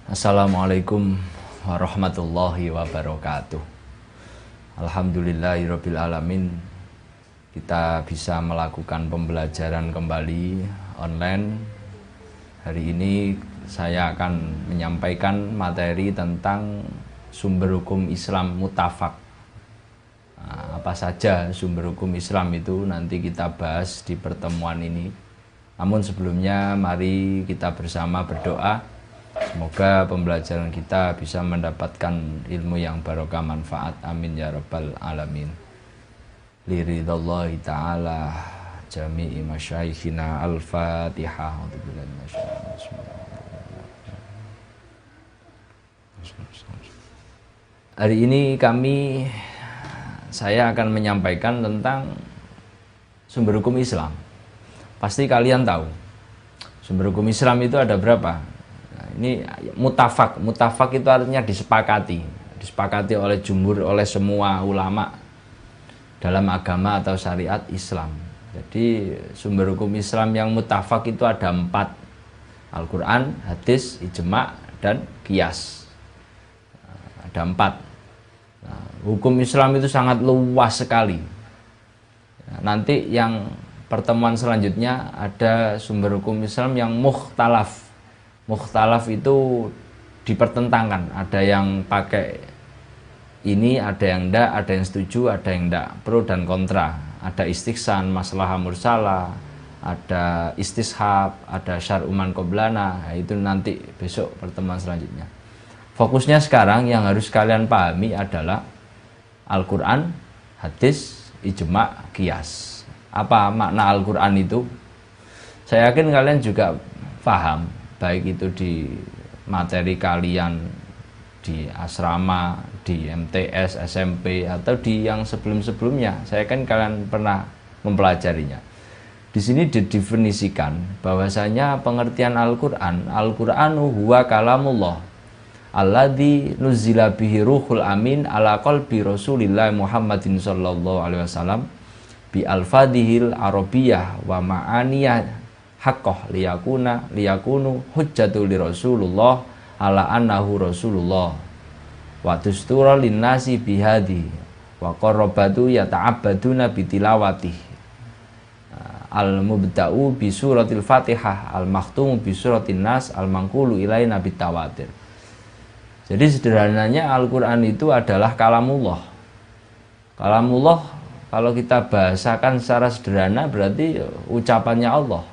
Assalamualaikum warahmatullahi wabarakatuh. Alhamdulillahirabbil alamin. Kita bisa melakukan pembelajaran kembali online. Hari ini saya akan menyampaikan materi tentang sumber hukum Islam muttafaq. Apa saja sumber hukum Islam itu nanti kita bahas di pertemuan ini. Namun sebelumnya mari kita bersama berdoa. Semoga pembelajaran kita bisa mendapatkan ilmu yang barokah manfaat. Amin ya rabbal alamin. Liridhallahi ta'ala jami'i masyaikhina al-fatihah. Hari ini saya akan menyampaikan tentang sumber hukum Islam. Pasti kalian tahu sumber hukum Islam itu ada berapa? Ini muttafaq. Muttafaq itu artinya disepakati oleh jumhur, oleh semua ulama dalam agama atau syariat Islam. Jadi sumber hukum Islam yang muttafaq itu ada 4: Al-Quran, hadis, ijma, dan qiyas. Ada 4. Hukum Islam itu sangat luas sekali. Nanti yang pertemuan selanjutnya ada sumber hukum Islam yang mukhtalaf. Mukhtalaf itu dipertentangkan, ada yang pakai ini, ada yang enggak, ada yang setuju, ada yang enggak, pro dan kontra. Ada istihsan, maslahah mursalah, ada istishab, ada syar'uman qoblana. Nah, itu nanti besok pertemuan selanjutnya. Fokusnya sekarang yang harus kalian pahami adalah Al-Quran, hadis, ijma, qiyas. Apa makna Al-Quran itu? Saya yakin kalian juga paham, baik itu di materi kalian di asrama, di MTS, SMP, atau di yang sebelum-sebelumnya. Saya kan kalian pernah mempelajarinya. Di sini didefinisikan bahwasanya pengertian Al-Quran, Al-Qur'anu huwa kalamullah alladzi nuzila bihi ruhul amin ala qalbi Rasulillah Muhammadin sallallahu alaihi wasallam bi alfadhil arabiyyah wa ma'aniyah haqqah liyakunu hujjatul li Rasulullah ala annahu Rasulullah wa tustura linnasi bihadi wa qarrabatu yata'abbaduna bitilawati al-mubda'u bi suratil Fatihah al-makhtumu bi suratin Nas al-manqulu ilaina bitawatir. Jadi sederhananya Al-Quran itu adalah kalamullah. Kalamullah kalau kita bahasakan secara sederhana berarti ucapannya Allah,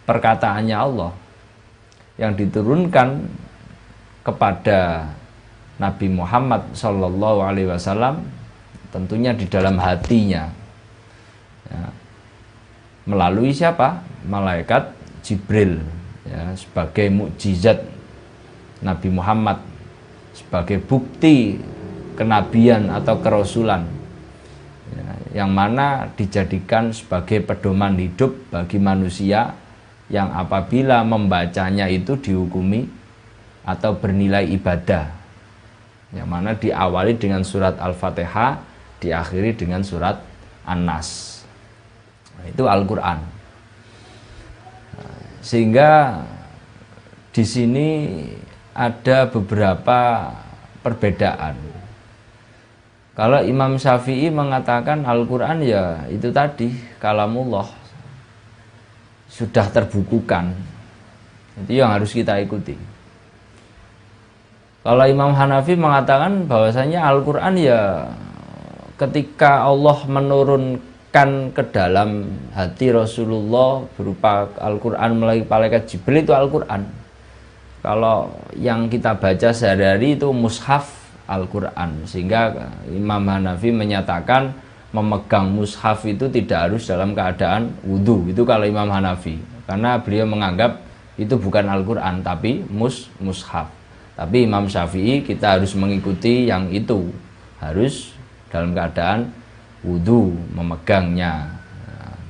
perkataannya Allah yang diturunkan kepada Nabi Muhammad Sallallahu Alaihi Wasallam, tentunya di dalam hatinya, ya, melalui siapa? Malaikat Jibril, ya, sebagai mukjizat Nabi Muhammad, sebagai bukti kenabian atau kerasulan, ya, yang mana dijadikan sebagai pedoman hidup bagi manusia yang apabila membacanya itu dihukumi atau bernilai ibadah, yang mana diawali dengan surat Al-Fatihah, diakhiri dengan surat An-Nas. Nah, itu Al-Quran. Sehingga di sini ada beberapa perbedaan. Kalau Imam Syafi'i mengatakan Al-Quran ya itu tadi kalamullah, sudah terbukukan, itu yang harus kita ikuti. Kalau Imam Hanafi mengatakan bahwasanya Al-Quran ya ketika Allah menurunkan ke dalam hati Rasulullah berupa Al-Quran melalui malaikat Jibril, itu Al-Quran. Kalau yang kita baca sehari-hari itu mushaf Al-Quran, sehingga Imam Hanafi menyatakan memegang mushaf itu tidak harus dalam keadaan wudhu. Itu kalau Imam Hanafi, karena beliau menganggap itu bukan Al-Quran tapi mushaf. Tapi Imam Syafi'i kita harus mengikuti yang itu, harus dalam keadaan wudhu memegangnya.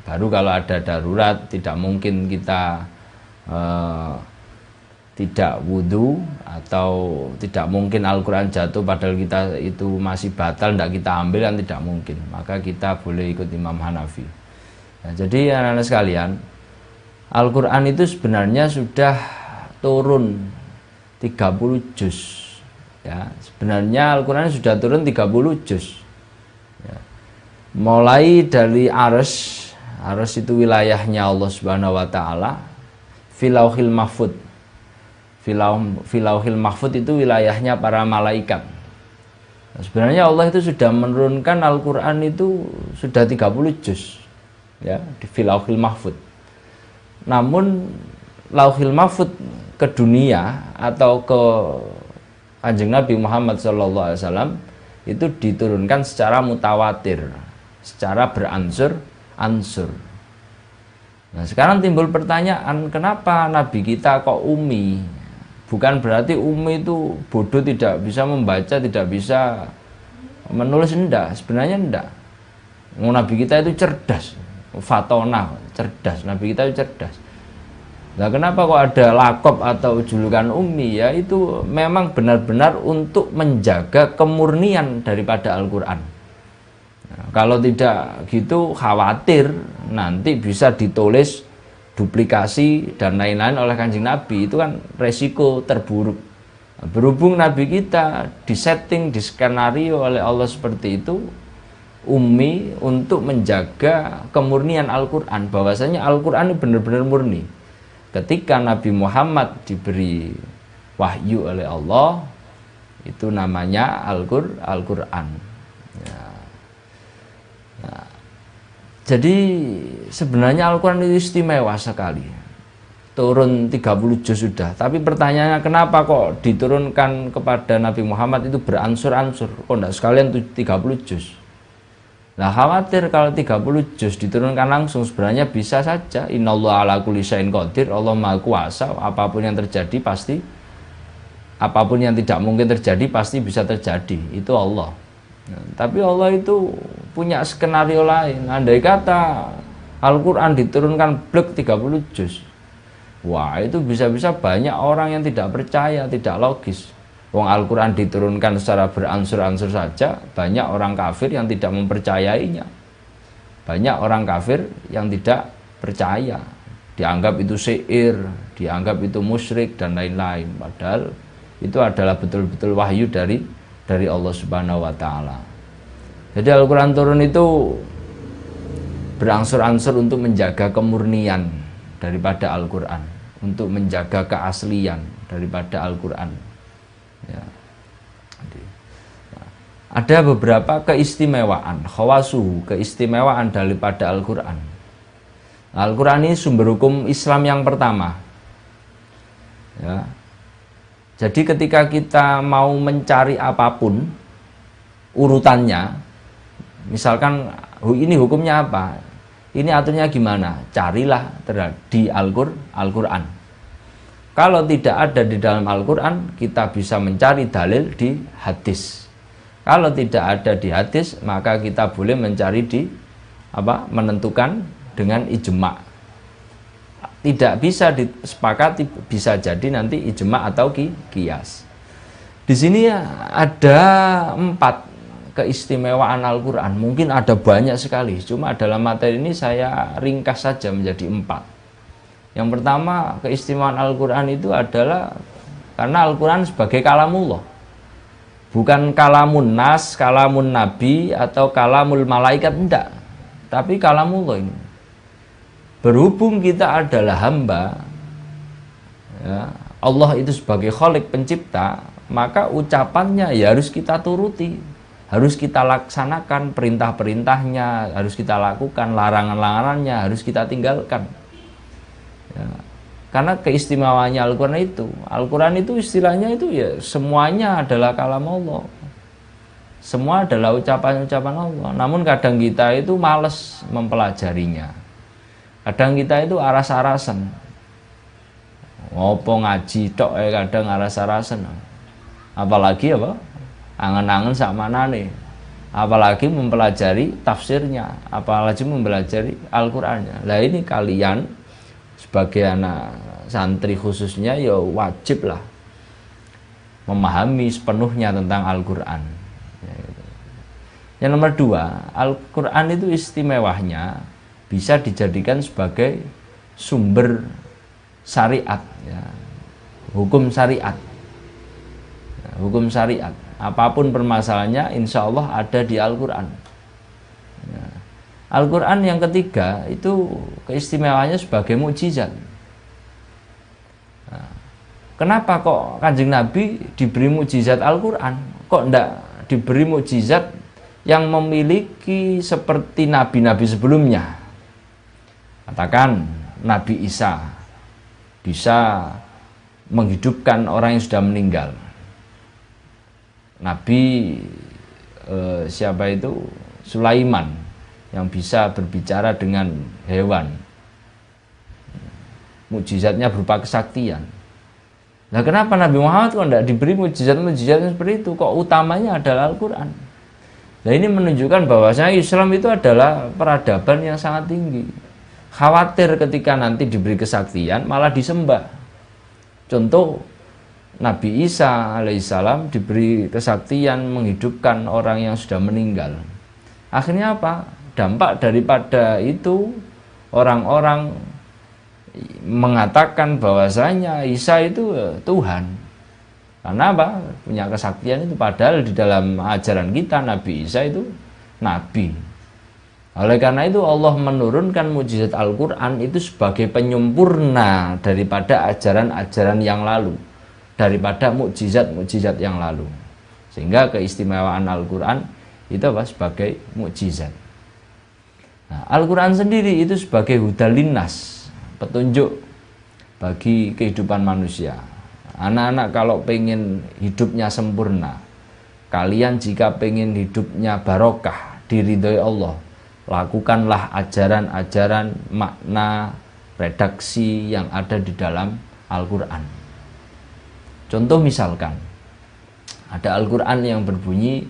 Baru kalau ada darurat, tidak mungkin kita tidak wudhu, atau tidak mungkin Al-Quran jatuh padahal kita itu masih batal, tidak kita ambil, kan tidak mungkin. Maka kita boleh ikut Imam Hanafi. Nah, jadi anak-anak sekalian, Al-Quran itu sebenarnya sudah turun 30 juz. Ya, sebenarnya Al-Qur'an sudah turun 30 juz. Ya. Mulai dari Arsy itu wilayahnya Allah Subhanahu wa taala, Filauhil Mahfud. Filauhil Mahfud itu wilayahnya para malaikat. Nah, sebenarnya Allah itu sudah menurunkan Al-Qur'an itu sudah 30 juz. Ya, di Filauhil Mahfud. Namun Lauhil Mahfud ke dunia atau ke Kanjeng Nabi Muhammad SAW itu diturunkan secara mutawatir, secara beransur-ansur. Nah, sekarang timbul pertanyaan, kenapa Nabi kita kok ummi? Bukan berarti ummi itu bodoh, tidak bisa membaca, tidak bisa menulis, enggak. Sebenarnya enggak. Nabi kita itu cerdas, fatonah, cerdas. Nabi kita itu cerdas. Nah, kenapa kok ada lakop atau julukan ummi? Ya itu memang benar-benar untuk menjaga kemurnian daripada Al-Quran. Nah, kalau tidak gitu khawatir nanti bisa ditulis duplikasi dan lain-lain oleh Kanjeng Nabi, itu kan resiko terburuk. Nah, berhubung Nabi kita disetting, diskenario oleh Allah seperti itu, ummi, untuk menjaga kemurnian Al-Quran, bahwasanya Al-Quran ini benar-benar murni. Ketika Nabi Muhammad diberi wahyu oleh Allah, itu namanya Al-Quran. Ya. Nah, jadi sebenarnya Al-Quran itu istimewa sekali. Turun 30 juz sudah. Tapi pertanyaannya, kenapa kok diturunkan kepada Nabi Muhammad itu beransur-ansur? Kok enggak sekalian 30 juz? Nah, khawatir kalau 30 juz diturunkan langsung, sebenarnya bisa saja. Innallaha ala kulli syai'in qadir, Allah Maha Kuasa, apapun yang terjadi pasti, apapun yang tidak mungkin terjadi pasti bisa terjadi. Itu Allah. Nah, tapi Allah itu punya skenario lain. Andai kata Al-Qur'an diturunkan blek 30 juz. Wah, itu bisa-bisa banyak orang yang tidak percaya, tidak logis. Wong Al-Quran diturunkan secara beransur-ansur saja, banyak orang kafir yang tidak mempercayainya. Banyak orang kafir yang tidak percaya, dianggap itu syair, dianggap itu musyrik dan lain-lain. Padahal itu adalah betul-betul wahyu dari Allah Subhanahu wa taala. Jadi Al-Quran turun itu beransur-ansur untuk menjaga kemurnian daripada Al-Quran, untuk menjaga keaslian daripada Al-Quran. Ya. Nah, ada beberapa keistimewaan, khawasuhu, keistimewaan daripada Al-Quran. Nah, Al-Quran ini sumber hukum Islam yang pertama. Ya. Jadi ketika kita mau mencari apapun urutannya, misalkan ini hukumnya apa, ini aturnya gimana, carilah di Al-Quran. Kalau tidak ada di dalam Al-Quran, kita bisa mencari dalil di hadis. Kalau tidak ada di hadis, maka kita boleh mencari menentukan dengan ijma'. Tidak bisa disepakati, bisa jadi nanti ijma' atau qiyas. Di sini ada 4 keistimewaan Al-Quran. Mungkin ada banyak sekali, cuma dalam materi ini saya ringkas saja menjadi 4. Yang pertama, keistimewaan Al-Quran itu adalah karena Al-Quran sebagai kalamullah. Bukan kalamun nas, kalamun nabi, atau kalamul malaikat, enggak. Tapi kalamullah ini. Berhubung kita adalah hamba, ya, Allah itu sebagai khalik, pencipta, maka ucapannya ya harus kita turuti. Harus kita laksanakan perintah-perintahnya, harus kita lakukan larangan-larangannya, harus kita tinggalkan. Ya, karena keistimewaannya Al-Quran itu, Al-Quran itu istilahnya itu ya semuanya adalah kalam Allah, semua adalah ucapan-ucapan Allah. Namun kadang kita itu malas mempelajarinya, kadang kita itu aras-arasan, ngopo ngaji tok kadang aras-arasan, apalagi angen-angen sak manane, apalagi mempelajari tafsirnya, apalagi mempelajari Al-Qurannya. Lah ini kalian sebagai anak santri khususnya ya wajib lah memahami sepenuhnya tentang Al-Quran. Yang nomor 2, Al-Quran itu istimewanya bisa dijadikan sebagai sumber syariat, ya, hukum syariat. hukum syariat. Apapun permasalahannya, insya Allah ada di Al-Quran. Al-Quran yang ketiga itu keistimewaannya sebagai mukjizat. Kenapa kok Kanjeng Nabi diberi mukjizat Al-Quran? Kok enggak diberi mukjizat yang memiliki seperti nabi-nabi sebelumnya? Katakan Nabi Isa bisa menghidupkan orang yang sudah meninggal. Nabi siapa itu? Sulaiman yang bisa berbicara dengan hewan. Mukjizatnya berupa kesaktian. Nah, kenapa Nabi Muhammad kok tidak diberi mukjizat-mukjizat seperti itu? Kok utamanya adalah Al-Quran? Nah, ini menunjukkan bahwasanya Islam itu adalah peradaban yang sangat tinggi. Khawatir ketika nanti diberi kesaktian malah disembah. Contoh, Nabi Isa alaihissalam diberi kesaktian menghidupkan orang yang sudah meninggal. Akhirnya apa? Dampak daripada itu, orang-orang mengatakan bahwasanya Isa itu Tuhan. Karena apa? Punya kesaktian itu, padahal di dalam ajaran kita Nabi Isa itu nabi. Oleh karena itu Allah menurunkan mukjizat Al-Quran itu sebagai penyempurna daripada ajaran-ajaran yang lalu, daripada mukjizat-mukjizat yang lalu. Sehingga keistimewaan Al-Quran itu apa? Sebagai mukjizat. Nah, Al-Quran sendiri itu sebagai hudal linnas, petunjuk bagi kehidupan manusia. Anak-anak kalau pengen hidupnya sempurna, kalian jika pengen hidupnya barokah, diridhoi Allah, lakukanlah ajaran-ajaran makna redaksi yang ada di dalam Al-Quran. Contoh misalkan, ada Al-Quran yang berbunyi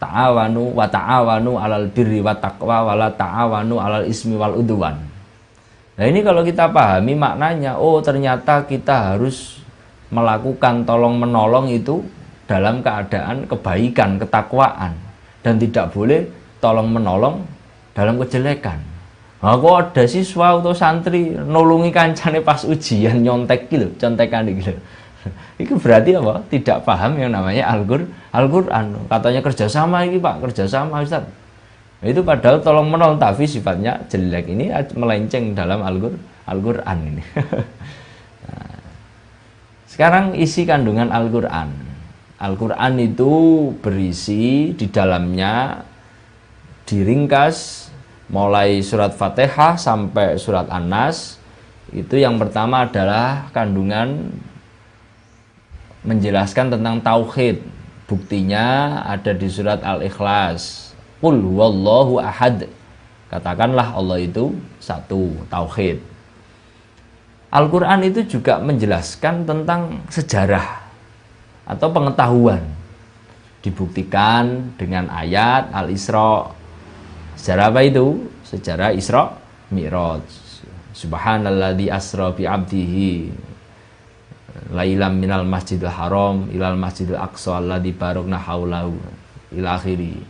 ta'awanu wa ta'awanu alal birri wa taqwa wa la ta'awanu alal ismi wal udwan. Nah, ini kalau kita pahami maknanya, oh ternyata kita harus melakukan tolong menolong itu dalam keadaan kebaikan, ketakwaan, dan tidak boleh tolong menolong dalam kejelekan. Nah, kok ada siswa atau santri nolongi kancane pas ujian nyontek gitu, contekan gitu. Itu berarti apa? Tidak paham yang namanya Al-Quran. Katanya kerjasama ini Pak, kerjasama Ustaz. Itu padahal tolong menolong, tapi sifatnya jelek. Ini melenceng dalam Al-Quran ini. Nah, sekarang isi kandungan Al-Quran. Al-Quran itu berisi di dalamnya diringkas mulai surat Fatihah sampai surat An-Nas. Itu yang pertama adalah kandungan menjelaskan tentang tauhid. Buktinya ada di surat Al-Ikhlas. Qul huwallahu ahad. Katakanlah Allah itu satu, tauhid. Al-Quran itu juga menjelaskan tentang sejarah atau pengetahuan. Dibuktikan dengan ayat Al-Isra. Sejarah apa itu? Sejarah Isra Mi'raj. Subhanalladzi asra bi 'abdihi lailam minal masjidil haram ilal masjidil aqsa alladzi barakna haulahu ila akhiri.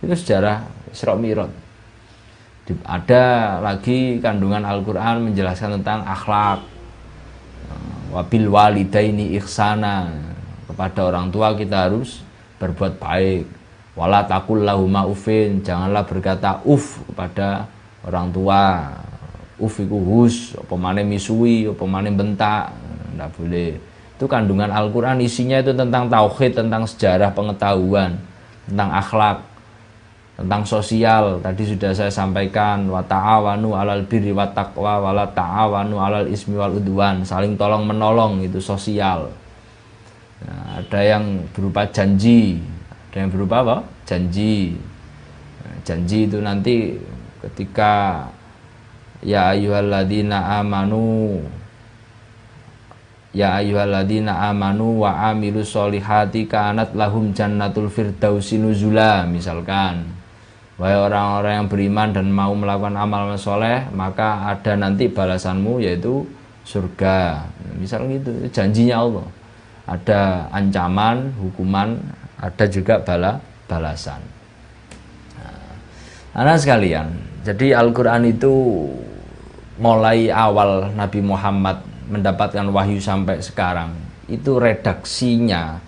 Itu sejarah Isra Mi'raj. Ada lagi kandungan Al-Quran menjelaskan tentang akhlak. Wabil walidaini ihsana, kepada orang tua kita harus berbuat baik. Wala taqul lahuma ufin, janganlah berkata uf kepada orang tua. Uf iku hus, apa maneh misui, apa maneh bentak, enggak boleh. Itu kandungan Al-Quran, isinya itu tentang tauhid, tentang sejarah pengetahuan, tentang akhlak, tentang sosial. Tadi sudah saya sampaikan, wa ta'awanu 'alal birri wat taqwa wa la ta'awanu 'alal ismi wal udwan, saling tolong menolong, itu sosial. Nah, ada yang berupa janji, ada yang berupa apa? Janji. Nah, janji itu nanti ketika ya ayyuhalladzina amanu wa amilus solihati kanat lahum jannatul firdausi nuzula, misalkan. Wahai orang-orang yang beriman dan mau melakukan amal soleh, maka ada nanti balasanmu yaitu surga. Misal gitu, janjinya Allah. Ada ancaman, hukuman, ada juga balasan. Nah, anak sekalian, jadi Al-Quran itu mulai awal Nabi Muhammad mendapatkan wahyu sampai sekarang, itu redaksinya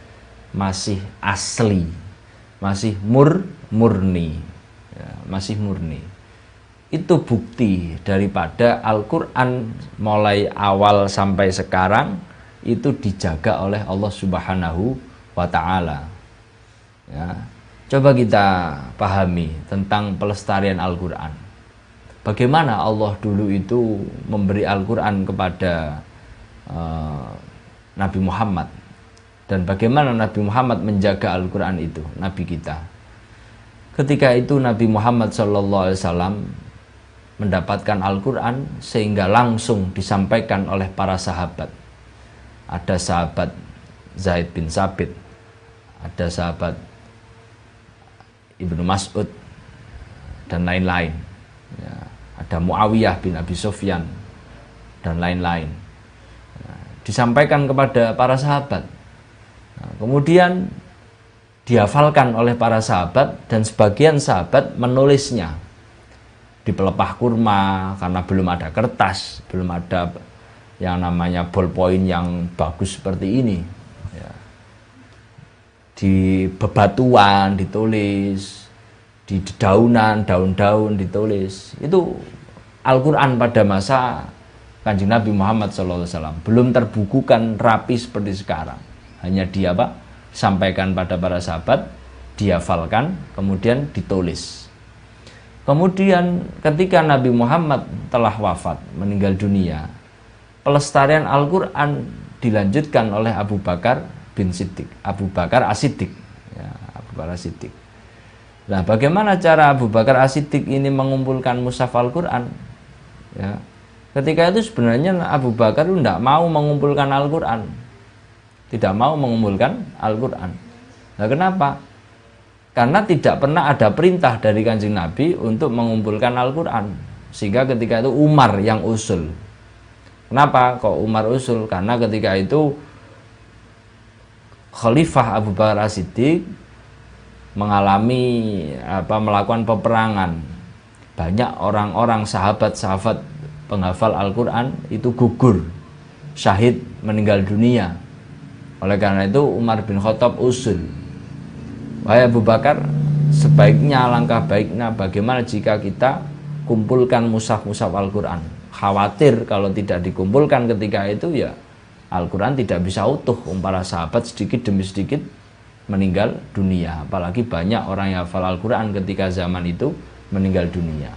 masih asli, masih murni, ya, masih murni. Itu bukti daripada Al-Quran mulai awal sampai sekarang itu dijaga oleh Allah Subhanahu wa Ta'ala. Ya. Coba kita pahami tentang pelestarian Al-Quran. Bagaimana Allah dulu itu memberi Al-Quran kepada Nabi Muhammad, dan bagaimana Nabi Muhammad menjaga Al-Quran itu, Nabi kita. Ketika itu Nabi Muhammad SAW mendapatkan Al-Quran sehingga langsung disampaikan oleh para sahabat. Ada sahabat Zaid bin Sabit, ada sahabat Ibnu Mas'ud, dan lain-lain. Ya, ada Muawiyah bin Abi Sufyan, dan lain-lain. Disampaikan kepada para sahabat. Nah, kemudian dihafalkan oleh para sahabat, dan sebagian sahabat menulisnya di pelepah kurma karena belum ada kertas, belum ada yang namanya ballpoint yang bagus seperti ini. Ya. Di bebatuan ditulis, di dedaunan, daun-daun ditulis. Itu Al-Quran pada masa Kanjeng Nabi Muhammad SAW belum terbukukan rapi seperti sekarang. Hanya dia sampaikan pada para sahabat, dihafalkan, kemudian ditulis. Kemudian ketika Nabi Muhammad telah wafat, meninggal dunia, pelestarian Al-Quran dilanjutkan oleh Abu Bakar bin Siddiq, Abu Bakar As-Siddiq. Ya, Abu Bakar As-Siddiq. Nah, bagaimana cara Abu Bakar As-Siddiq ini mengumpulkan mushaf Al-Quran? Ya. Ketika itu sebenarnya Abu Bakar itu tidak mau mengumpulkan Al-Quran. Tidak mau mengumpulkan Al-Quran. Nah, kenapa? Karena tidak pernah ada perintah dari Kanjeng Nabi untuk mengumpulkan Al-Quran. Sehingga ketika itu Umar yang usul. Kenapa kok Umar usul? Karena ketika itu Khalifah Abu Bakar As-Siddiq melakukan peperangan. Banyak orang-orang sahabat-sahabat penghafal Al-Quran itu gugur, syahid, meninggal dunia. Oleh karena itu Umar bin Khattab usul, wahai Abu Bakar, sebaiknya, alangkah baiknya bagaimana jika kita kumpulkan mushaf-mushaf Al-Quran. Khawatir kalau tidak dikumpulkan ketika itu ya Al-Quran tidak bisa utuh. Para sahabat sedikit demi sedikit meninggal dunia. Apalagi banyak orang yang hafal Al-Quran ketika zaman itu meninggal dunia.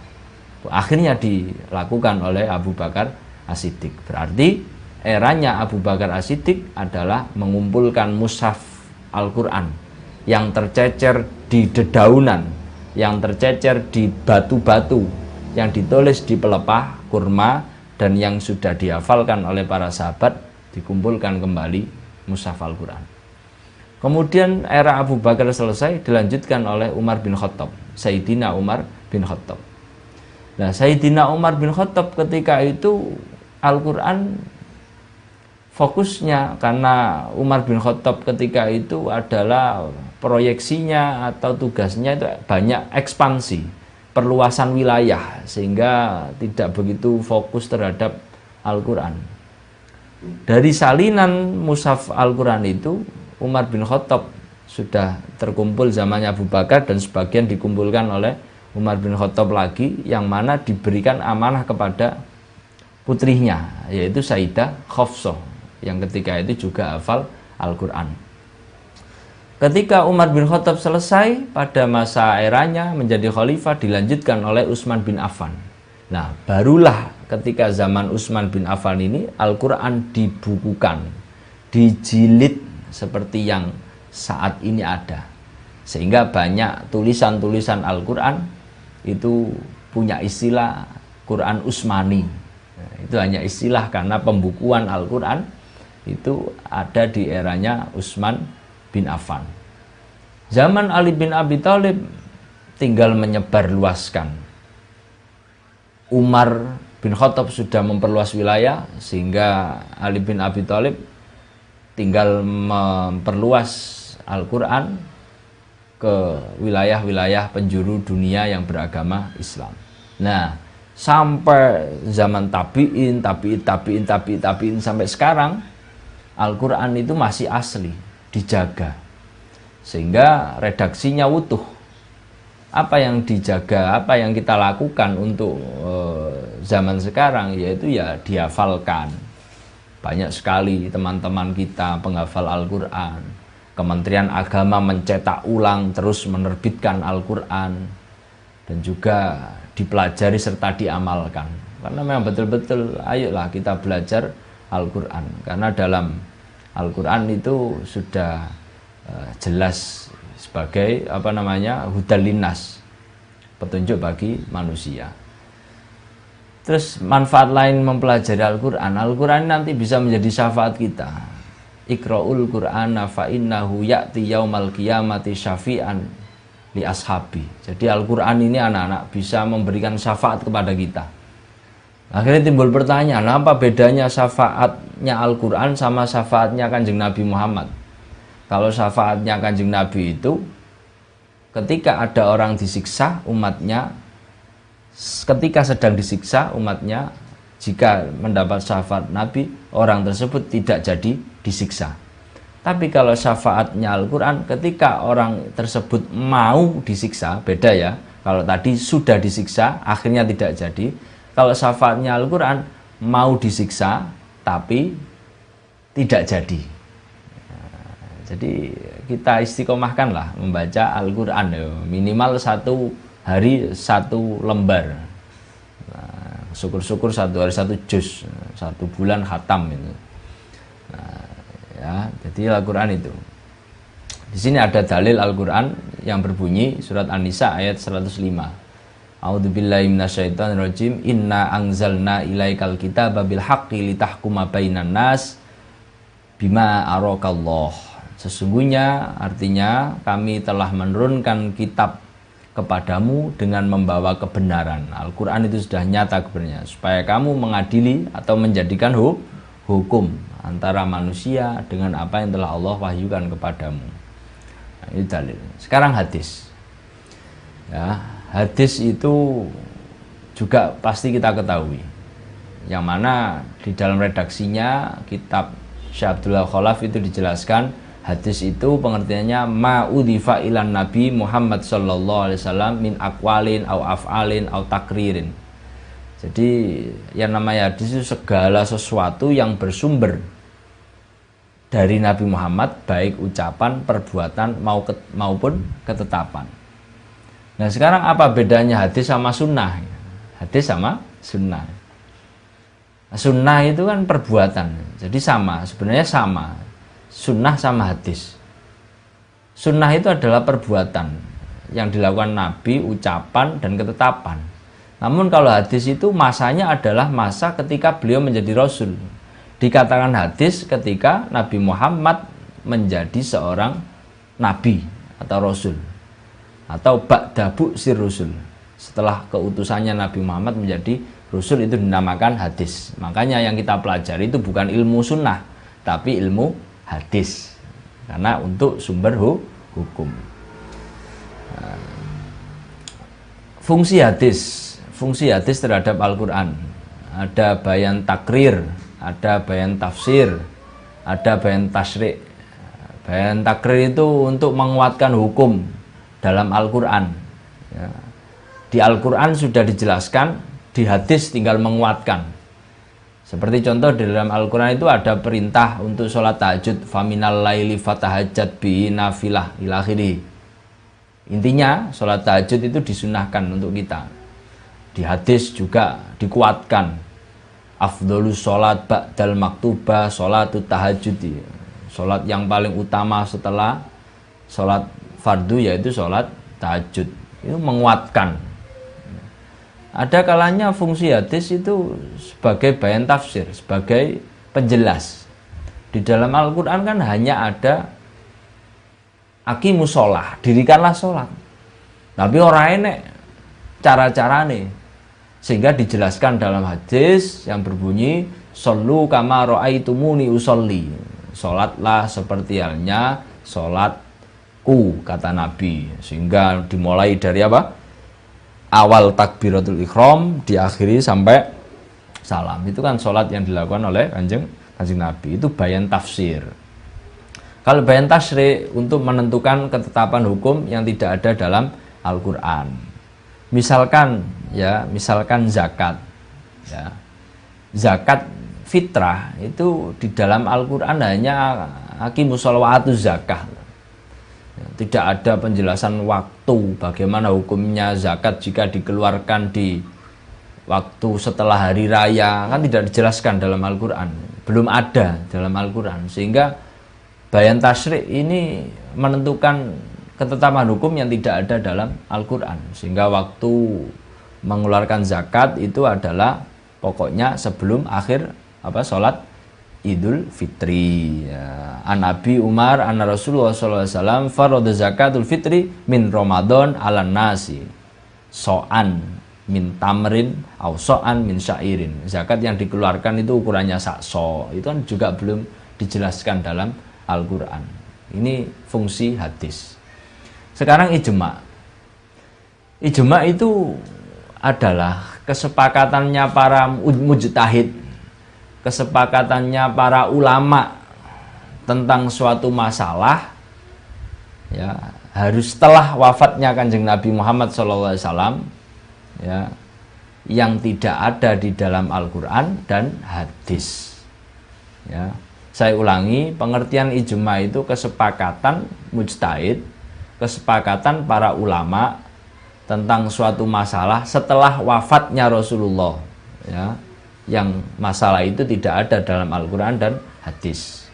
Akhirnya dilakukan oleh Abu Bakar As-Siddiq. Berarti eranya Abu Bakar As-Siddiq adalah mengumpulkan mushaf Al-Quran yang tercecer di dedaunan, yang tercecer di batu-batu, yang ditulis di pelepah kurma, dan yang sudah dihafalkan oleh para sahabat, dikumpulkan kembali mushaf Al-Quran. Kemudian era Abu Bakar selesai, dilanjutkan oleh Umar bin Khattab, Sayyidina Umar bin Khattab. Nah, Sayyidina Umar bin Khattab ketika itu Al-Quran fokusnya, karena Umar bin Khattab ketika itu adalah proyeksinya atau tugasnya itu banyak ekspansi, perluasan wilayah, sehingga tidak begitu fokus terhadap Al-Quran. Dari salinan mushaf Al-Quran itu Umar bin Khattab sudah terkumpul zamannya Abu Bakar, dan sebagian dikumpulkan oleh Umar bin Khattab lagi, yang mana diberikan amanah kepada putrinya, yaitu Sayyidah Hafsah, yang ketika itu juga hafal Al-Quran. Ketika Umar bin Khattab selesai, pada masa eranya menjadi khalifah, dilanjutkan oleh Utsman bin Affan. Nah, barulah ketika zaman Utsman bin Affan ini Al-Quran dibukukan, dijilid seperti yang saat ini ada. Sehingga banyak tulisan-tulisan Al-Quran itu punya istilah Quran Utsmani. Nah, itu hanya istilah karena pembukuan Al-Quran itu ada di eranya Utsman bin Affan. Zaman Ali bin Abi Thalib tinggal menyebarluaskan. Umar bin Khattab sudah memperluas wilayah, sehingga Ali bin Abi Thalib tinggal memperluas Al-Quran ke wilayah-wilayah penjuru dunia yang beragama Islam. Nah, sampai zaman tabi'in sampai sekarang Al-Quran itu masih asli, dijaga. sehingga redaksinya utuh. Apa yang dijaga, apa yang kita lakukan untuk zaman sekarang, yaitu ya dihafalkan. Banyak sekali teman-teman kita penghafal Al-Quran. Kementerian Agama mencetak ulang, terus menerbitkan Al-Quran, dan juga dipelajari serta diamalkan. Karena memang betul-betul, ayolah kita belajar Al-Quran. Karena dalam Al-Quran itu sudah jelas sebagai hudal linnas, petunjuk bagi manusia. Terus manfaat lain mempelajari Al-Quran, Al-Quran nanti bisa menjadi syafaat kita. Iqra'ul Qur'ana fa innahu ya'ti yaumal qiyamati syafi'an li ashabi. Jadi Al-Quran ini anak-anak bisa memberikan syafaat kepada kita. Akhirnya timbul pertanyaan, apa bedanya syafaatnya Al-Quran sama syafaatnya Kanjeng Nabi Muhammad? Kalau syafaatnya Kanjeng Nabi itu ketika ada orang disiksa umatnya, ketika sedang disiksa umatnya, jika mendapat syafaat Nabi, orang tersebut tidak jadi disiksa. Tapi kalau syafaatnya Al-Quran, ketika orang tersebut mau disiksa, beda ya. Kalau tadi sudah disiksa, akhirnya tidak jadi. Kalau syafaatnya Al-Quran, mau disiksa, tapi tidak jadi. Jadi kita istiqomahkanlah membaca Al-Quran, minimal 1 hari 1 lembar. Syukur-syukur 1 hari 1 juz, 1 bulan khatam itu. Ya, jadi Al-Quran itu. Di sini ada dalil Al-Quran yang berbunyi surat An-Nisa ayat 105. A'udzubillahi minasyaitonirrajim. Inna anzalna ilaikal kitaba bil haqqi litahkuma bainan nas bima arakallah. Sesungguhnya artinya kami telah menurunkan kitab kepadamu dengan membawa kebenaran. Al-Quran itu sudah nyata kebenarannya, supaya kamu mengadili atau menjadikan hukum antara manusia dengan apa yang telah Allah wahyukan kepadamu. Nah, ini dalil. Sekarang hadis. Ya, hadis itu juga pasti kita ketahui. Yang mana di dalam redaksinya kitab Syekh Abdullah Khalaf itu dijelaskan, hadis itu pengertiannya ma'udhifa ilan Nabi Muhammad sallallahu alaihi wasallam min aqwalin au af'alin au takririn. Jadi yang namanya hadis itu segala sesuatu yang bersumber dari Nabi Muhammad, baik ucapan, perbuatan maupun ketetapan. Nah, sekarang apa bedanya hadis sama sunnah? Hadis sama sunnah. Sunnah itu kan perbuatan, jadi sama, sebenarnya sama. Sunnah sama hadis. Sunnah itu adalah perbuatan yang dilakukan Nabi, ucapan dan ketetapan. Namun kalau hadis itu masanya adalah masa ketika beliau menjadi Rasul. Dikatakan hadis ketika Nabi Muhammad menjadi seorang Nabi atau Rasul, atau ba'dabu sir Rasul. Setelah keutusannya Nabi Muhammad menjadi Rasul, itu dinamakan hadis. Makanya yang kita pelajari itu bukan ilmu sunnah, tapi ilmu hadis, karena untuk sumber hukum. Fungsi hadis terhadap Al-Quran, ada bayan takrir, ada bayan tafsir, ada bayan tasyri'. Bayan takrir itu untuk menguatkan hukum dalam Al-Quran. Ya. Di Al-Quran sudah dijelaskan, di hadis tinggal menguatkan. Seperti contoh di dalam Al-Quran itu ada perintah untuk sholat tahajud, faminal laili fatahajjat bihi nafilah ila akhirih. Intinya sholat tahajud itu disunahkan untuk kita. Di hadis juga dikuatkan, afdholus sholat ba'dal maktubah sholatut tahajud. Sholat yang paling utama setelah sholat fardu yaitu sholat tahajud. Itu menguatkan. Ada kalanya fungsi hadis itu sebagai bayan tafsir, sebagai penjelas. Di dalam Al-Quran kan hanya ada aqimus sholah, dirikanlah sholat. Tapi orang enek cara-carane, sehingga dijelaskan dalam hadis yang berbunyi shollu kama ra'aitumuni usolli. Sholatlah seperti halnya sholatku, kata Nabi. Sehingga dimulai dari apa? Awal takbiratul ihram, diakhiri sampai salam. Itu kan sholat yang dilakukan oleh kanjeng Nabi. Itu bayan tafsir. Kalau bayan tasyri untuk menentukan ketetapan hukum yang tidak ada dalam Al-Qur'an. Misalkan zakat. Ya. Zakat fitrah itu di dalam Al-Qur'an hanya aqimus sholawatuz zakah. Tidak ada penjelasan waktu bagaimana hukumnya zakat jika dikeluarkan di waktu setelah hari raya, kan tidak dijelaskan dalam Al-Qur'an. Belum ada dalam Al-Qur'an, sehingga bayan tasyri' ini menentukan ketetapan hukum yang tidak ada dalam Al-Qur'an, sehingga waktu mengeluarkan zakat itu adalah pokoknya sebelum akhir sholat Idul Fitri. Ya. An Abi Umar anna Rasulullah sallallahu alaihi wasallam farada zakatul fitri min Ramadan 'alan nasi so'an min tamrin au so'an min syairin. Zakat yang dikeluarkan itu ukurannya sakso. Itu kan juga belum dijelaskan dalam Al-Qur'an. Ini fungsi hadis. Sekarang ijma. Ijma itu adalah kesepakatannya para mujtahid, kesepakatannya para ulama tentang suatu masalah, ya, harus setelah wafatnya Kanjeng Nabi Muhammad SAW, ya, yang tidak ada di dalam Al-Qur'an dan hadis. Ya. Saya ulangi, pengertian ijma itu kesepakatan mujtahid, kesepakatan para ulama tentang suatu masalah setelah wafatnya Rasulullah, ya, yang masalah itu tidak ada dalam Al-Quran dan hadis.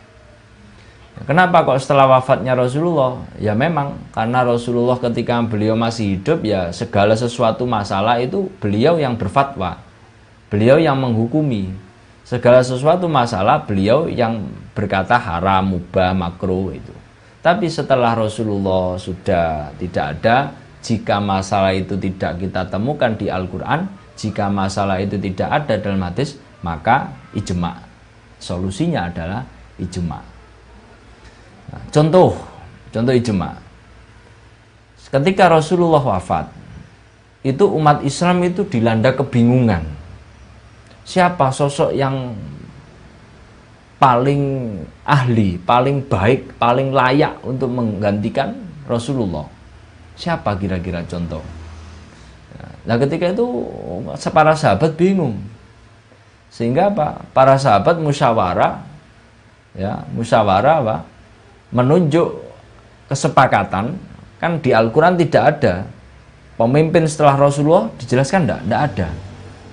Kenapa kok setelah wafatnya Rasulullah? Ya memang karena Rasulullah ketika beliau masih hidup, ya segala sesuatu masalah itu beliau yang berfatwa, beliau yang menghukumi. Segala sesuatu masalah beliau yang berkata haram, mubah, makruh itu. Tapi setelah Rasulullah sudah tidak ada, jika masalah itu tidak kita temukan di Al-Quran, jika masalah itu tidak ada dalam hadis, maka ijma. Solusinya adalah ijma. Nah, contoh ijma. Ketika Rasulullah wafat, itu umat Islam itu dilanda kebingungan. Siapa sosok yang paling ahli, paling baik, paling layak untuk menggantikan Rasulullah? Siapa kira-kira contoh? Nah, ketika itu para sahabat bingung. Sehingga apa? Para sahabat musyawarah, ya, menunjuk kesepakatan. Kan di Al-Quran tidak ada pemimpin setelah Rasulullah, dijelaskan tidak ada.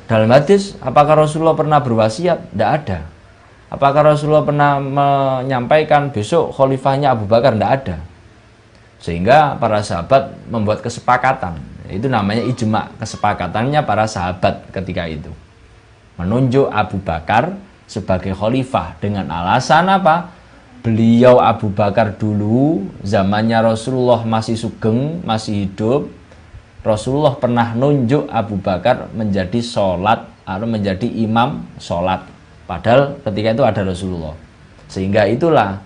Dalam hadis, apakah Rasulullah pernah berwasiat? Tidak ada. Apakah Rasulullah pernah menyampaikan besok khalifahnya Abu Bakar? Tidak ada. Sehingga para sahabat membuat kesepakatan. Itu namanya ijma, kesepakatannya para sahabat ketika itu. Menunjuk Abu Bakar sebagai khalifah dengan alasan apa? Beliau Abu Bakar dulu zamannya Rasulullah masih sugeng, masih hidup. Rasulullah pernah nunjuk Abu Bakar menjadi sholat atau menjadi imam sholat. Padahal ketika itu ada Rasulullah. Sehingga itulah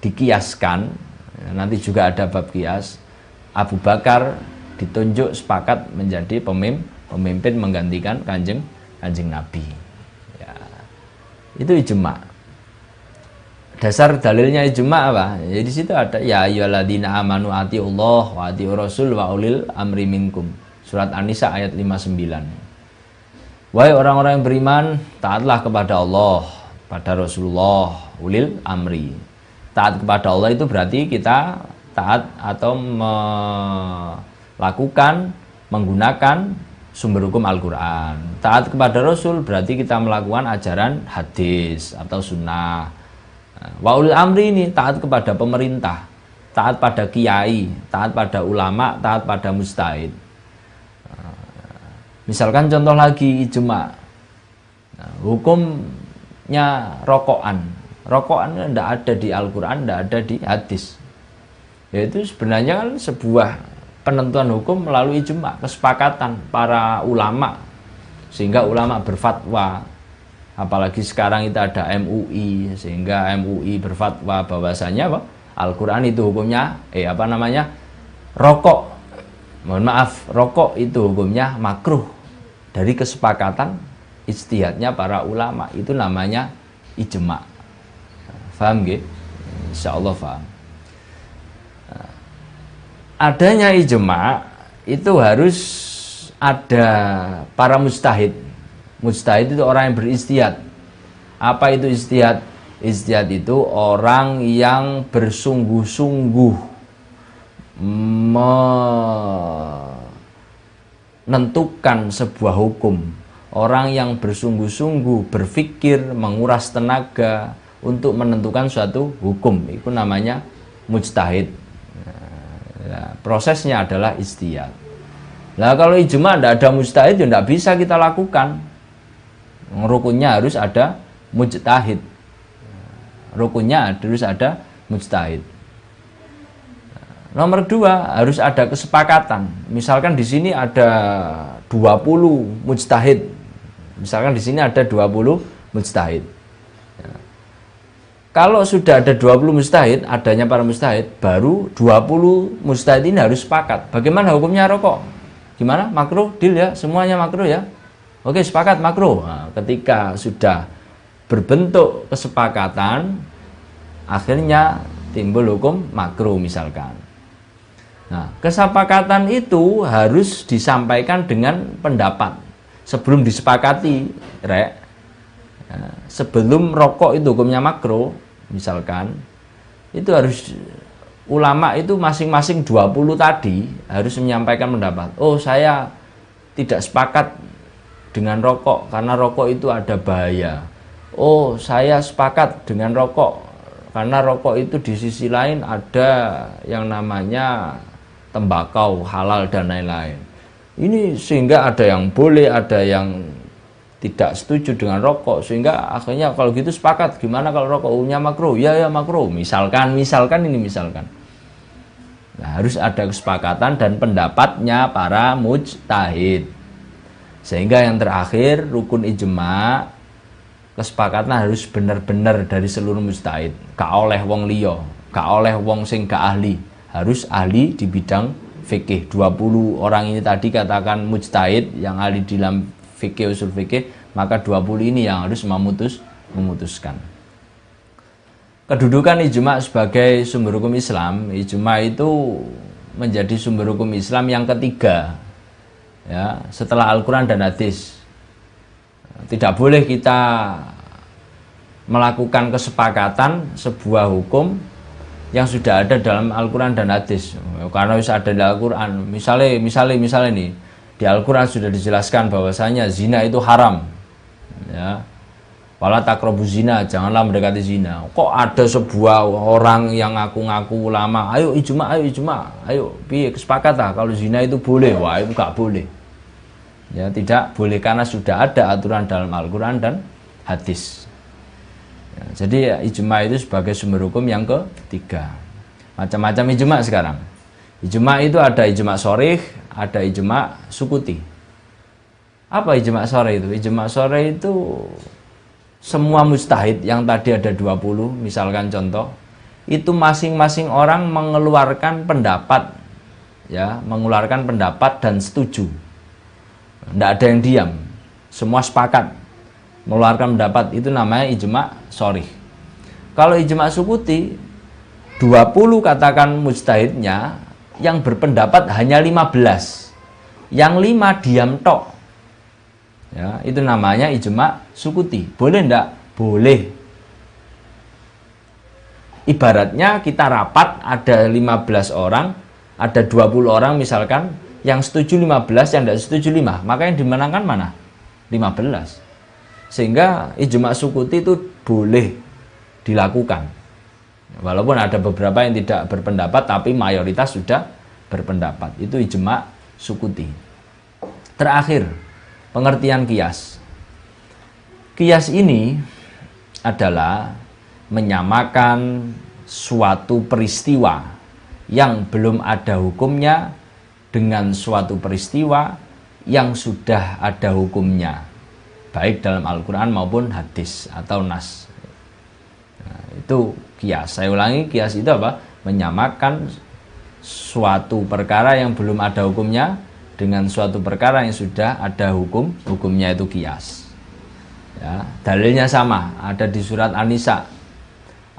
dikiaskan, nanti juga ada bab kias, Abu Bakar ditunjuk sepakat menjadi pemimpin menggantikan kanjeng Nabi. Ya. Itu ijma. Dasar dalilnya ijma apa? Ya di situ ada ya ayyuhalladzina amanu atiullah wa atiur rasul wa ulil amri minkum. Surat An-Nisa ayat 59. Wahai orang-orang yang beriman, taatlah kepada Allah, pada Rasulullah, ulil amri. Taat kepada Allah itu berarti kita taat atau melakukan, menggunakan sumber hukum Al-Quran. Taat kepada Rasul berarti kita melakukan ajaran hadis atau sunnah. Wa ulil amri ini taat kepada pemerintah, taat pada kiai, taat pada ulama, taat pada mujtahid. Misalkan contoh lagi ijma, hukumnya rokokan. Rokokan tidak ada di Al-Quran, tidak ada di hadis. Yaitu sebenarnya kan sebuah penentuan hukum melalui ijma, kesepakatan para ulama, sehingga ulama berfatwa. Apalagi sekarang itu ada MUI, sehingga MUI berfatwa bahwasanya apa? Al-Quran itu hukumnya rokok. Mohon maaf, rokok itu hukumnya makruh. Dari kesepakatan ijtihadnya para ulama, itu namanya ijma. Paham nggih? insya Allah paham. Adanya ijma itu harus ada para mujtahid. Mujtahid itu orang yang beristihad. Apa itu istihad? Istihad itu orang yang bersungguh-sungguh menentukan sebuah hukum. Orang yang bersungguh-sungguh berpikir, menguras tenaga untuk menentukan suatu hukum. Itu namanya mujtahid. Nah, prosesnya adalah istihad. Nah, kalau ijma tidak ada mujtahid, ya tidak bisa kita lakukan. Rukunnya harus ada mujtahid. Rukunnya harus ada mujtahid. Nomor dua, harus ada kesepakatan. Misalkan di sini ada 20 mujtahid. Misalkan di sini ada 20 mujtahid. Kalau sudah ada 20 mujtahid, adanya para mujtahid, baru 20 mujtahid ini harus sepakat. Bagaimana hukumnya rokok? Gimana? Makruh, deal ya? Semuanya makruh ya? Oke, sepakat makruh. Nah, ketika sudah berbentuk kesepakatan, akhirnya timbul hukum makruh misalkan. Nah, kesepakatan itu harus disampaikan dengan pendapat. Sebelum disepakati, Rek, sebelum rokok itu hukumnya makruh misalkan, itu harus ulama itu masing-masing 20 tadi harus menyampaikan pendapat. Oh, saya tidak sepakat dengan rokok karena rokok itu ada bahaya. Oh, saya sepakat dengan rokok karena rokok itu di sisi lain ada yang namanya tembakau halal dan lain-lain. Ini sehingga ada yang boleh, ada yang tidak setuju dengan rokok, sehingga akhirnya kalau gitu sepakat. Gimana kalau rokok umumnya makruh? Ya makruh. Misalkan ini misalkan. Nah, harus ada kesepakatan dan pendapatnya para mujtahid. Sehingga yang terakhir rukun ijma, kesepakatan harus benar-benar dari seluruh mujtahid. Gak oleh wong liya, gak oleh wong sing gak ahli. Harus ahli di bidang fikih. 20 orang ini tadi katakan mujtahid yang ahli di dalam fikih, usul fikih, maka 20 ini yang harus memutuskan. Kedudukan ijma sebagai sumber hukum Islam, ijma itu menjadi sumber hukum Islam yang ketiga, ya, setelah Al-Quran dan hadis. Tidak boleh kita melakukan kesepakatan sebuah hukum yang sudah ada dalam Al-Quran dan hadis, karena bisa ada di Al-Quran. Misalnya nih, di Al-Quran sudah dijelaskan bahwasanya zina itu haram, ya. Wala taqrabu zina, janganlah mendekati zina. Kok ada sebuah orang yang ngaku-ngaku ulama, ayo ijma, ayo piye kesepakatan kalau zina itu boleh? Wah, itu gak boleh. Ya, tidak boleh karena sudah ada aturan dalam Al-Quran dan hadis. Ya, jadi ijma itu sebagai sumber hukum yang ketiga. Macam-macam ijma sekarang. Ijma itu ada ijma shorih, ada ijma sukuti. Apa ijma shorih itu? Ijma shorih itu semua mujtahid yang tadi ada 20, misalkan contoh, itu masing-masing orang mengeluarkan pendapat, ya, mengeluarkan pendapat dan setuju. Tidak ada yang diam, semua sepakat mengeluarkan pendapat, itu namanya ijma shorih. Kalau ijma sukuti, 20 katakan mujtahidnya, yang berpendapat hanya 15, yang 5 diam tok. Ya, itu namanya ijma sukuti. Boleh enggak? Boleh. Ibaratnya kita rapat ada 15 orang, ada 20 orang misalkan, yang setuju 15, yang tidak setuju 5. Maka yang dimenangkan mana? 15. Sehingga ijma sukuti itu boleh dilakukan. Walaupun ada beberapa yang tidak berpendapat, tapi mayoritas sudah berpendapat. Itu ijma sukuti. Terakhir, pengertian kias. Kias ini adalah menyamakan suatu peristiwa yang belum ada hukumnya dengan suatu peristiwa yang sudah ada hukumnya, baik dalam Al-Quran maupun hadis atau nas. Nah, itu kias. Saya ulangi, kias itu apa? Menyamakan suatu perkara yang belum ada hukumnya dengan suatu perkara yang sudah ada hukumnya, itu kias. Ya, dalilnya sama, ada di surat An-Nisa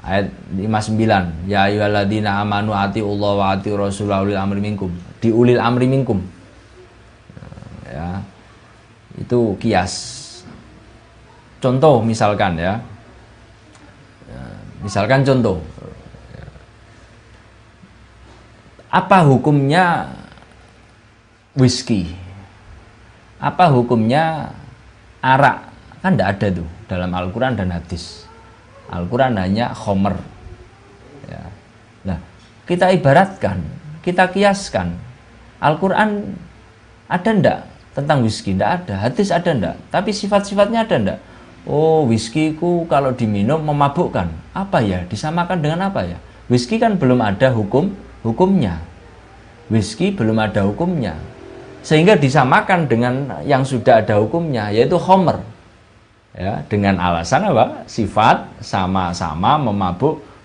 Ayat 59, ya ayyuhalladzina amanu atiullaha wa atiur rasulahu ulil amri minkum. Di ulil amri minkum. Ya. Itu kias. Contoh misalkan ya. Misalkan contoh. Apa hukumnya whisky? Apa hukumnya arak? Kan tidak ada tuh dalam Al-Quran dan hadis. Al-Quran hanya khomer. Ya. Nah, kita ibaratkan, kita kiaskan. Al-Quran ada ndak tentang whisky? Ndak ada. Hadis ada ndak? Tapi sifat-sifatnya ada ndak? Oh, whisky ku kalau diminum memabukkan. Apa ya? Disamakan dengan apa ya? Whisky kan belum ada hukumnya. Whisky belum ada hukumnya. Sehingga disamakan dengan yang sudah ada hukumnya, yaitu khomer. Ya, dengan alasan apa? Sifat sama-sama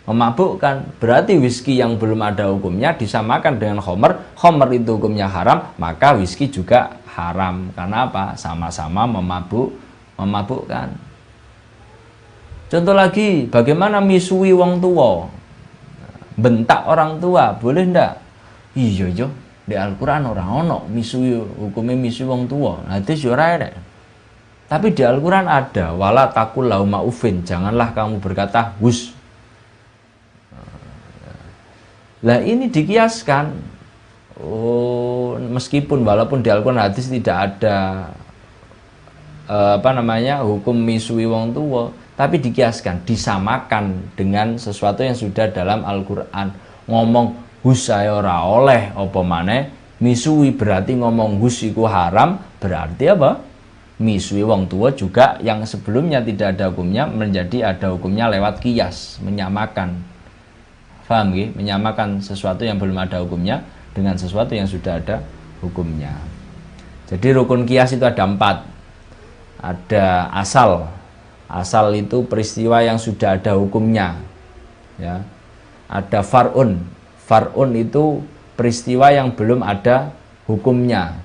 memabukkan. Berarti whisky yang belum ada hukumnya disamakan dengan khomer. Khomer itu hukumnya haram, maka whisky juga haram. Karena apa? Sama-sama memabukkan. Contoh lagi, bagaimana misui wong tua? Bentak orang tua, boleh ndak? Iya yo, di Al-Quran orang ono misui, hukumnya misui wong tua. Nah itu ora ada. Tapi di Al-Quran ada, wala takul lauma ufin, janganlah kamu berkata hus. Lah ini dikiaskan. Oh, meskipun walaupun di Al-Quran hadis tidak ada hukum misui wong tua, tapi dikiaskan, disamakan dengan sesuatu yang sudah dalam Al-Quran. Ngomong hus saya ora oleh apa maneh, misui berarti ngomong hus iku haram, berarti apa? Misui wong tua juga yang sebelumnya tidak ada hukumnya menjadi ada hukumnya lewat kias, menyamakan. Paham nggih? Menyamakan sesuatu yang belum ada hukumnya dengan sesuatu yang sudah ada hukumnya. Jadi rukun kias itu ada 4. Ada asal. Asal itu peristiwa yang sudah ada hukumnya. Ya. Ada far'un. Far'un itu peristiwa yang belum ada hukumnya.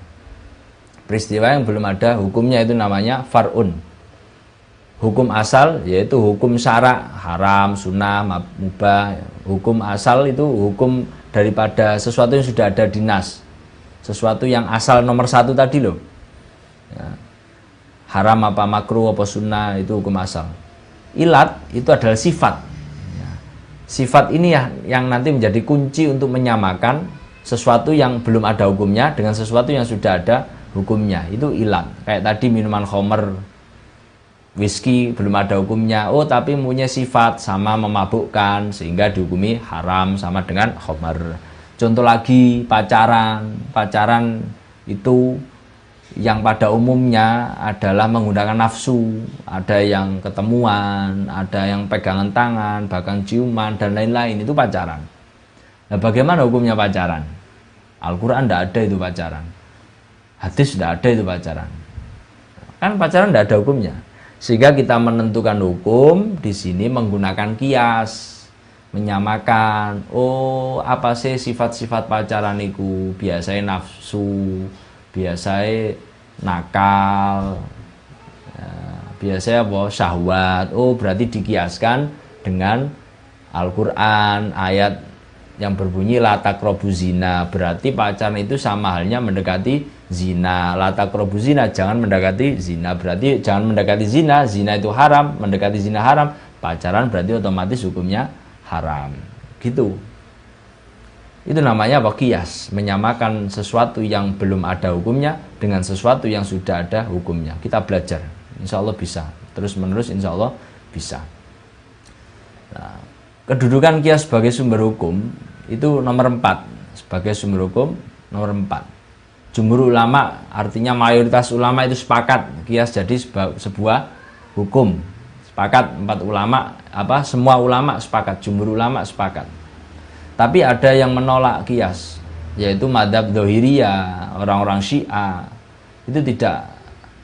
Peristiwa yang belum ada hukumnya itu namanya far'un. Hukum asal yaitu hukum syara, haram, sunnah, mubah. Hukum asal itu hukum daripada sesuatu yang sudah ada di nas. Sesuatu yang asal nomor 1 tadi loh. Ya. Haram apa makruh apa sunnah itu hukum asal. Ilat itu adalah sifat. Ya. Sifat ini ya yang nanti menjadi kunci untuk menyamakan sesuatu yang belum ada hukumnya dengan sesuatu yang sudah ada hukumnya. Itu ilat. Kayak tadi minuman khomer, whisky belum ada hukumnya. Oh, tapi punya sifat sama memabukkan sehingga dihukumi haram sama dengan khomer. Contoh lagi pacaran. Pacaran itu yang pada umumnya adalah menggunakan nafsu. Ada yang ketemuan, ada yang pegangan tangan, bahkan ciuman dan lain-lain. Itu pacaran. Nah, bagaimana hukumnya pacaran? Al-Quran tidak ada itu pacaran. Hadis tidak ada itu pacaran. Kan pacaran tidak ada hukumnya. Sehingga kita menentukan hukum di sini menggunakan kias, menyamakan. Oh, apa sih sifat-sifat pacaran itu? Biasanya nafsu, biasanya nakal, ya, biasanya apa? Syahwat. Oh, berarti dikiaskan dengan Al-Quran ayat yang berbunyi la taqrabu zina. Berarti pacaran itu sama halnya mendekati zina. La taqrabu zina, jangan mendekati zina. Berarti jangan mendekati zina. Zina itu haram, mendekati zina haram. Pacaran berarti otomatis hukumnya haram. Gitu. Itu namanya apa? Qiyas, menyamakan sesuatu yang belum ada hukumnya dengan sesuatu yang sudah ada hukumnya. Kita belajar, insya Allah bisa. Terus menerus insya Allah bisa. Nah, kedudukan qiyas sebagai sumber hukum itu nomor 4. Sebagai sumber hukum nomor 4. Jumhur ulama, artinya mayoritas ulama itu sepakat qiyas jadi sebuah hukum. Sepakat 4 ulama, semua ulama sepakat, jumhur ulama sepakat. Tapi ada yang menolak qiyas, yaitu madzhab Dzahiriyah, orang-orang Syiah. Itu tidak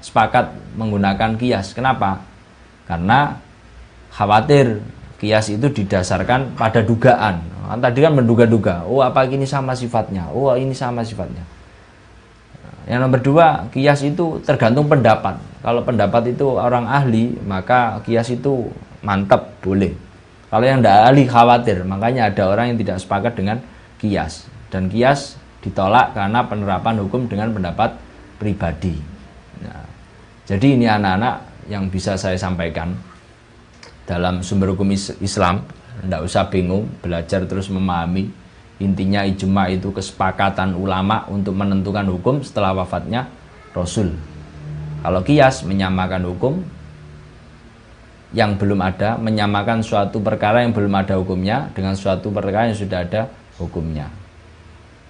sepakat menggunakan qiyas. Kenapa? Karena khawatir qiyas itu didasarkan pada dugaan. Tadi kan menduga-duga, oh apa ini sama sifatnya, oh ini sama sifatnya. Yang nomor 2, qiyas itu tergantung pendapat. Kalau pendapat itu orang ahli, maka qiyas itu mantap, boleh. Kalau yang tidak ahli khawatir, makanya ada orang yang tidak sepakat dengan qiyas. Dan qiyas ditolak karena penerapan hukum dengan pendapat pribadi. Nah, jadi ini anak-anak yang bisa saya sampaikan dalam sumber hukum Islam. Tidak usah bingung, belajar terus memahami. Intinya ijma itu kesepakatan ulama untuk menentukan hukum setelah wafatnya Rasul. Kalau qiyas menyamakan hukum yang belum ada, menyamakan suatu perkara yang belum ada hukumnya dengan suatu perkara yang sudah ada hukumnya.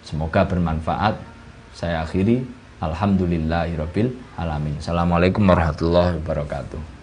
Semoga bermanfaat. Saya akhiri. Alhamdulillahirabbil alamin. Assalamualaikum warahmatullahi wabarakatuh.